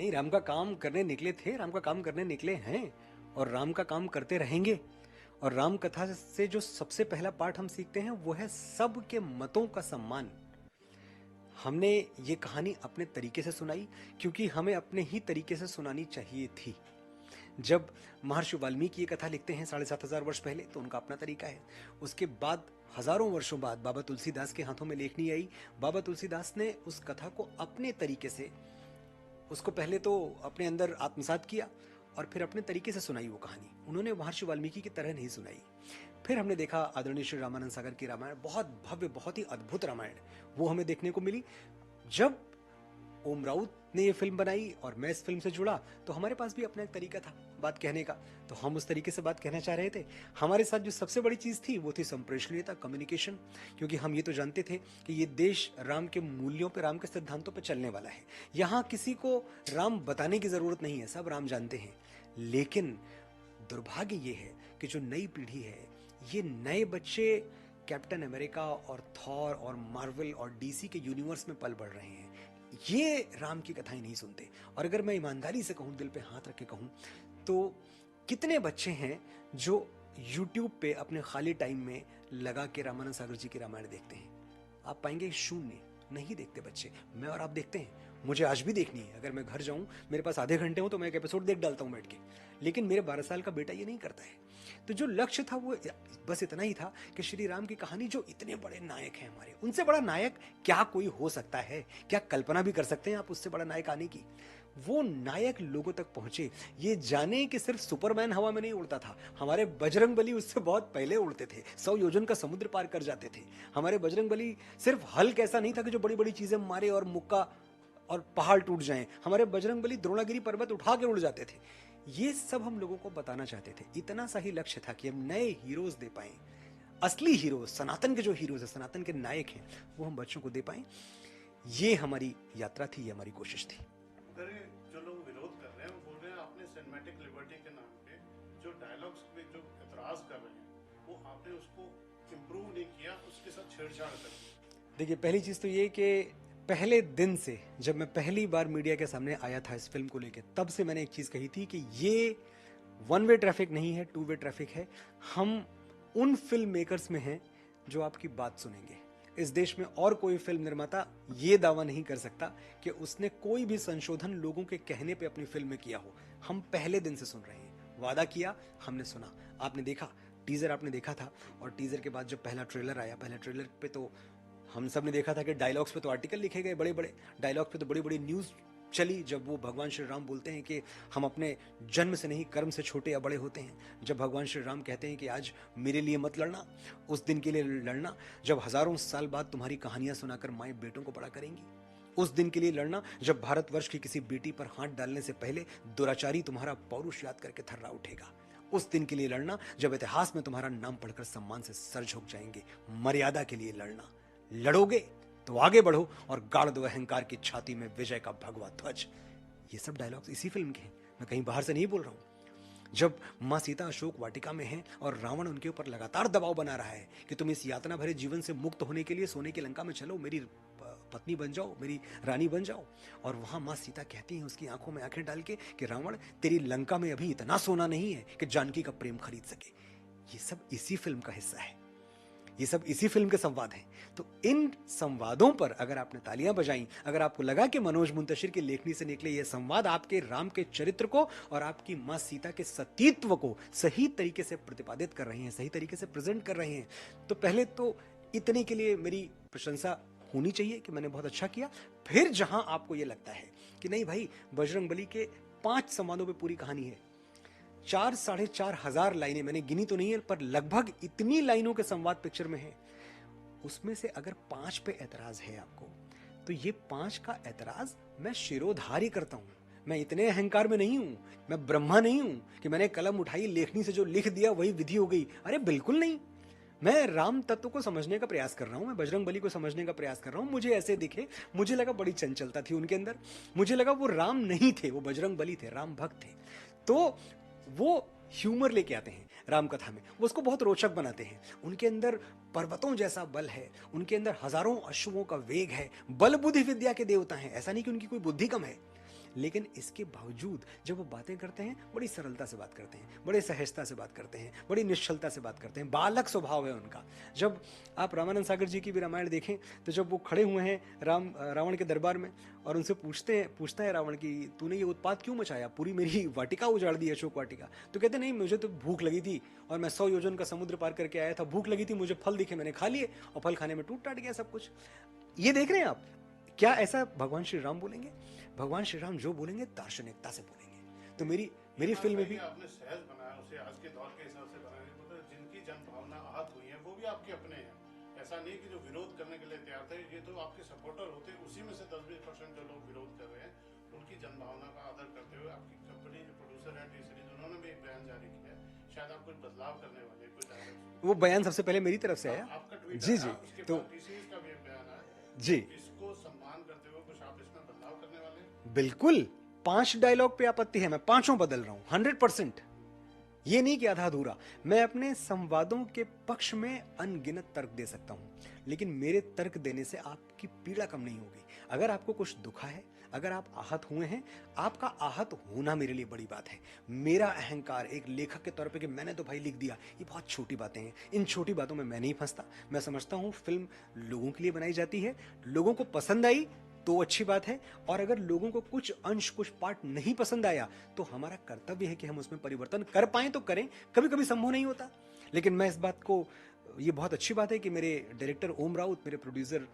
नहीं, राम का काम करने निकले थे, राम का काम करने निकले हैं और राम का काम करते रहेंगे। और राम कथा से जो सबसे पहला पाठ हम सीखते हैं वो है सबके मतों का सम्मान। हमने ये कहानी अपने तरीके से सुनाई क्योंकि हमें अपने ही तरीके से सुनानी चाहिए थी। जब महर्षि वाल्मीकि ये कथा लिखते हैं 7,500 वर्ष पहले, तो उनका अपना तरीका है। उसके बाद हजारों वर्षों बाद बाबा तुलसीदास के हाथों में लेखनी आई। बाबा तुलसीदास ने उस कथा को अपने तरीके से, उसको पहले तो अपने अंदर आत्मसात किया और फिर अपने तरीके से सुनाई वो कहानी। उन्होंने महर्षि वाल्मीकि की तरह नहीं सुनाई। फिर हमने देखा आदरणीय श्री रामानंद सागर की रामायण, बहुत भव्य, बहुत ही अद्भुत रामायण वो हमें देखने को मिली। जब ओम राउत ने ये फिल्म बनाई और मैं इस फिल्म से जुड़ा, तो हमारे पास भी अपना एक तरीका था बात कहने का, तो हम उस तरीके से बात कहना चाह रहे थे। हमारे साथ जो सबसे बड़ी चीज थी वो थी संप्रेषणीयता, कम्युनिकेशन, क्योंकि हम ये तो जानते थे कि ये देश राम के मूल्यों पे, राम के सिद्धांतों पे चलने वाला है। यहाँ किसी को राम बताने की जरूरत नहीं है, सब राम जानते हैं। लेकिन दुर्भाग्य ये है कि जो नई पीढ़ी है, ये नए बच्चे कैप्टन अमेरिका और थॉर और मार्वल और डीसी के यूनिवर्स में पल बढ़ रहे हैं। ये राम की कथाएं नहीं सुनते। और अगर मैं ईमानदारी से कहूं, दिल पे हाथ रख के कहूं, तो कितने बच्चे हैं जो YouTube पे अपने खाली टाइम में लगा के रामानंद सागर जी की रामायण देखते हैं? आप पाएंगे शून्य। नहीं देखते बच्चे। मैं और आप देखते हैं, मुझे आज भी देखनी है। अगर मैं घर जाऊं, मेरे पास आधे घंटे हो तो मैं एक एपिसोड देख डालता हूं बैठ के। लेकिन मेरे 12 साल का बेटा ये नहीं करता है। तो जो लक्ष्य था वो बस इतना ही था कि श्री राम की कहानी, जो इतने बड़े नायक हैं हमारे, उनसे बड़ा नायक क्या कोई हो सकता है? क्या कल्पना भी कर सकते हैं आप उससे बड़ा नायक आने की? वो नायक लोगों तक पहुंचे, ये जाने कि सिर्फ सुपरमैन हवा में नहीं उड़ता था, हमारे बजरंगबली उससे बहुत पहले उड़ते थे, 100 योजन का समुद्र पार कर जाते थे। हमारे बजरंगबली सिर्फ हल्क ऐसा नहीं था कि जो बड़ी बड़ी चीजें मारे और मुक्का और पहाड़ टूट जाएं। हमारे बजरंगबली द्रोणागिरी पर्वत उठा के उड़ जाते थे। ये सब हम लोगों को बताना चाहते थे। इतना सा ही लक्ष्य था कि हम नए हीरोज दे पाए, असली हीरोज, सनातन के जो हीरोज है, सनातन के नायक हैं, वो हम बच्चों को दे पाए। ये हमारी यात्रा थी, ये हमारी कोशिश थी। जो लोग विरोध कर रहे हैं वो बोल रहे हैं आपने सिनेमैटिक लिबर्टी के नाम पे जो डायलॉग्स पे जो एतराज कर रहे हैं वो आपने उसको इम्प्रूव नहीं किया, उसके साथ छेड़छाड़ कर दी। देखिए, पहली चीज तो ये कि पहले दिन से जब मैं पहली बार मीडिया के सामने आया था इस फिल्म को लेकर, तब से मैंने एक चीज कही थी कि ये वन वे ट्रैफिक नहीं है, टू वे ट्रैफिक है। हम उन फिल्म मेकर्स में हैं जो आपकी बात सुनेंगे। इस देश में और कोई फिल्म निर्माता ये दावा नहीं कर सकता कि उसने कोई भी संशोधन लोगों के कहने पे अपनी फिल्म में किया हो। हम पहले दिन से सुन रहे हैं, वादा किया, हमने सुना। आपने देखा टीजर, आपने देखा था, और टीजर के बाद जब पहला ट्रेलर आया, पहले ट्रेलर पे तो हम सब ने देखा था कि डायलॉग्स पे तो आर्टिकल लिखे गए, बड़े बड़े डायलॉग पे तो बड़ी बड़ी न्यूज चली। जब वो भगवान श्री राम बोलते हैं कि हम अपने जन्म से नहीं, कर्म से छोटे या बड़े होते हैं। जब भगवान श्री राम कहते हैं कि आज मेरे लिए मत लड़ना, उस दिन के लिए लड़ना जब हजारों साल बाद तुम्हारी कहानियां सुनाकर माएं बेटों को बड़ा करेंगी, उस दिन के लिए लड़ना जब भारतवर्ष की किसी बेटी पर हाथ डालने से पहले दुराचारी तुम्हारा पौरुष याद करके थर्रा उठेगा, उस दिन के लिए लड़ना जब इतिहास में तुम्हारा नाम पढ़कर सम्मान से सर झुक जाएंगे, मर्यादा के लिए लड़ना। लड़ोगे तो आगे बढ़ो और गाड़ दो अहंकार की छाती में विजय का भगवा ध्वज। ये सब डायलॉग्स इसी फिल्म के हैं, मैं कहीं बाहर से नहीं बोल रहा हूं। जब मां सीता अशोक वाटिका में हैं और रावण उनके ऊपर लगातार दबाव बना रहा है कि तुम इस यातना भरे जीवन से मुक्त होने के लिए सोने की लंका में चलो, मेरी पत्नी बन जाओ, मेरी रानी बन जाओ, और वहां मां सीता कहती हैं उसकी आंखों में आंखें डाल के कि रावण, तेरी लंका में अभी इतना सोना नहीं है कि जानकी का प्रेम खरीद सके। ये सब इसी फिल्म का हिस्सा है, ये सब इसी फिल्म के संवाद हैं। तो इन संवादों पर अगर आपने तालियां बजाई, अगर आपको लगा कि मनोज मुंतशिर की लेखनी से निकले ये संवाद आपके राम के चरित्र को और आपकी मां सीता के सतीत्व को सही तरीके से प्रतिपादित कर रहे हैं, सही तरीके से प्रेजेंट कर रहे हैं, तो पहले तो इतने के लिए मेरी प्रशंसा होनी चाहिए कि मैंने बहुत अच्छा किया। फिर जहां आपको यह लगता है कि नहीं भाई, बजरंगबली के 5 संवादों पर पूरी कहानी है, 4-4,500 लाइनें, मैंने गिनी तो नहीं है पर लगभग इतनी लाइनों के संवाद पिक्चर में है, उसमें से अगर 5 पे ऐतराज है आपको, तो ये 5 का ऐतराज मैं शिरोधार्य करता हूं। मैं इतने अहंकार में नहीं हूं, मैं ब्रह्मा नहीं हूं कि मैंने कलम उठाई, लेखनी से जो लिख दिया वही विधि हो गई। अरे बिल्कुल नहीं, मैं राम तत्व को समझने का प्रयास कर रहा हूं, मैं बजरंगबली को समझने का प्रयास कर रहा हूं। मुझे ऐसे दिखे, मुझे लगा बड़ी चंचलता थी उनके अंदर, मुझे लगा वो राम नहीं थे, वो बजरंगबली थे, राम भक्त थे। तो वो ह्यूमर लेके आते हैं राम कथा में, वो उसको बहुत रोचक बनाते हैं। उनके अंदर पर्वतों जैसा बल है, उनके अंदर हजारों अश्वों का वेग है, बल बुद्धि विद्या के देवता हैं। ऐसा नहीं कि उनकी कोई बुद्धि कम है, लेकिन इसके बावजूद जब वो बातें करते हैं बड़ी सरलता से बात करते हैं, बड़े सहजता से बात करते हैं, बड़ी निश्चलता से बात करते हैं, बालक स्वभाव है उनका। जब आप रामानंद सागर जी की भी रामायण देखें तो जब वो खड़े हुए हैं रावण के दरबार में और उनसे पूछता है रावण कि तूने ये उत्पात क्यों मचाया, पूरी मेरी वाटिका उजाड़ दी, अशोक वाटिका। तो कहते नहीं, मुझे तो भूख लगी थी और मैं 100 योजन का समुद्र पार करके आया था, भूख लगी थी, मुझे फल दिखे, मैंने खा लिए और फल खाने में टूट टाट गया सब कुछ। ये देख रहे हैं आप, क्या ऐसा भगवान श्री राम बोलेंगे? भगवान श्री राम जो बोलेंगे दार्शनिकता से बोलेंगे। तो मेरी फिल्म में भी आपने सहज बनाया उसे, आज के दौर के हिसाब से बनाने, मतलब जिनकी जन भावना आहत हुई है वो भी आपके अपने हैं। ऐसा नहीं कि जो विरोध करने के लिए तैयार थे, ये तो आपके सपोर्टर होते, उसी में से 10-20% जो लोग विरोध कर रहे हैं उनकी जन भावना का आदर करते हुए आपकी कंपनी जो प्रोड्यूसर है टी सीरीज, उन्होंने भी एक बयान जारी किया है, शायद आप कुछ बदलाव करने वाले कुछ डायलॉग्स। वो बयान सबसे पहले मेरी तरफ से आया। आपका ट्वीट जी जी, तो टी सीरीज का भी एक बयान आया जी, इसको सम्मान करते हुए कुछ आप इसमें बदलाव करने वाले हैं? बिल्कुल। 5 डायलॉग पे आपत्ति है, मैं 5 बदल रहा हूं 100%। ये नहीं कि आधा अधूरा। मैं अपने संवादों के पक्ष में अनगिनत तर्क दे सकता हूं, लेकिन मेरे तर्क देने से आपकी पीड़ा कम नहीं होगी। अगर आपको कुछ दुखा है, अगर आप आहत हुए हैं, आपका आहत होना मेरे लिए बड़ी बात है। मेरा अहंकार एक लेखक के तौर पे कि मैंने तो भाई लिख दिया, ये बहुत छोटी बातें हैं। इन छोटी बातों में मैं नहीं फंसता। मैं समझता हूं फिल्म लोगों के लिए बनाई जाती है, लोगों को पसंद आई तो अच्छी बात है, और अगर लोगों को कुछ अंश, कुछ पार्ट नहीं पसंद आया तो हमारा कर्तव्य है कि हम उसमें परिवर्तन कर पाएं तो करें। कभी कभी संभव नहीं होता, लेकिन मैं इस बात को, ये बहुत अच्छी बात है कि मेरे डायरेक्टर ओम राउत, मेरे प्रोड्यूसर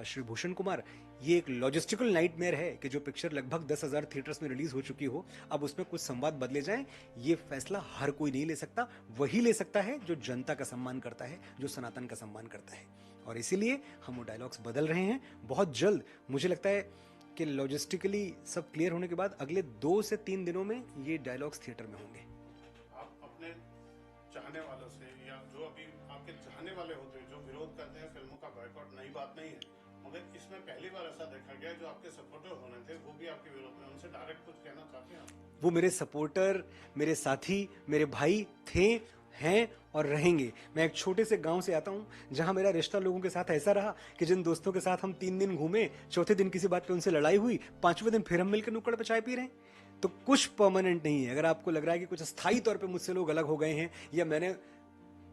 श्री भूषण कुमार, ये एक लॉजिस्टिकल नाइटमेयर है कि जो पिक्चर लगभग 10,000 थिएटर्स में रिलीज हो चुकी हो, अब उसमें कुछ संवाद बदले जाएं। ये फैसला हर कोई नहीं ले सकता, वही ले सकता है जो जनता का सम्मान करता है, जो सनातन का सम्मान करता है। और इसीलिए हम वो डायलॉग्स बदल रहे हैं बहुत जल्द। मुझे लगता है कि लॉजिस्टिकली सब क्लियर होने के बाद अगले 2 से 3 दिनों में ये डायलॉग्स थिएटर में होंगे। आप अपने चाहने वालों से, या जो अभी आपके चाहने वाले होते हैं जो विरोध करते हैं फिल्मों का बॉयकॉट, नई बात नहीं है, मगर इसमें पहली बार ऐसा देखा गया जो आपके सपोर्टर होने थे वो भी आपके विरोध में, उनसे डायरेक्ट कुछ कहना चाहते हैं आप? वो मेरे सपोर्टर, मेरे साथी, मेरे भाई थे, हैं और रहेंगे। मैं एक छोटे से गांव से आता हूं जहां मेरा रिश्ता लोगों के साथ ऐसा रहा कि जिन दोस्तों के साथ हम 3 दिन घूमे, चौथे दिन किसी बात पे उनसे लड़ाई हुई, 5वें दिन फिर हम मिलकर नुक्कड़ पे चाय पी रहे हैं। तो कुछ परमानेंट नहीं है। अगर आपको लग रहा है कि कुछ स्थायी तौर पे मुझसे लोग अलग हो गए हैं या मैंने,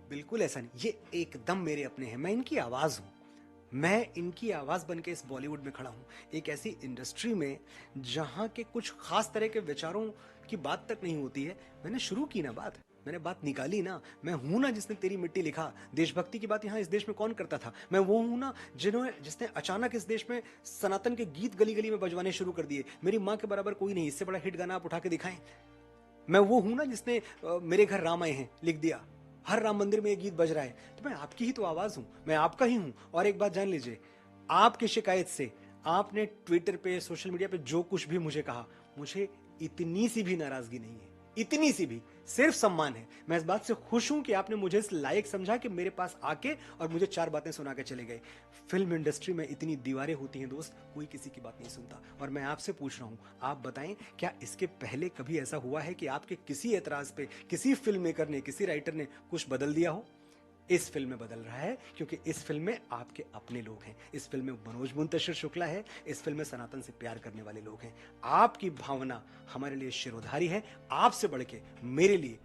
बिल्कुल ऐसा नहीं। ये एकदम मेरे अपने हैं। मैं इनकी आवाज हूं, मैं इनकी आवाज बन के इस बॉलीवुड में खड़ा हूं, एक ऐसी इंडस्ट्री में जहां के कुछ खास तरह के विचारों की बात तक नहीं होती है। मैंने शुरू की ना बात, मैंने बात निकाली ना। मैं हूं ना जिसने तेरी मिट्टी लिखा। देशभक्ति की बात यहां इस देश में कौन करता था? मैं वो हूं ना जिसने अचानक इस देश में सनातन के गीत गली गली में बजवाने शुरू कर दिए। मेरी माँ के बराबर कोई नहीं, इससे बड़ा हिट गाना आप उठा के दिखाएं। मैं वो हूं ना जिसने मेरे घर राम आए हैं लिख दिया, हर राम मंदिर में ये गीत बज रहा है। तो मैं आपकी ही तो आवाज हूं, मैं आपका ही हूं। और एक बात जान लीजिए, आपकी शिकायत से आपने ट्विटर पे, सोशल मीडिया पे जो कुछ भी मुझे कहा, मुझे इतनी सी भी नाराजगी नहीं है, इतनी सी भी, सिर्फ सम्मान है। मैं इस बात से खुश हूं कि आपने मुझे इस लायक समझा कि मेरे पास आके और मुझे 4 बातें सुना के चले गए। फिल्म इंडस्ट्री में इतनी दीवारें होती हैं दोस्त, कोई किसी की बात नहीं सुनता। और मैं आपसे पूछ रहा हूं, आप बताएं, क्या इसके पहले कभी ऐसा हुआ है कि आपके किसी एतराज पे किसी फिल्म मेकर ने, किसी राइटर ने कुछ बदल दिया हो? इस फिल्म में बदल रहा है, क्योंकि इस फिल्म में आपके अपने लोग हैं। इस फिल्म में मनोज मुंतशिर शुक्ला है, इस फिल्म में सनातन से प्यार करने वाले लोग हैं। आपकी भावना हमारे लिए शिरोधारी है। आपसे बढ़ के मेरे लिए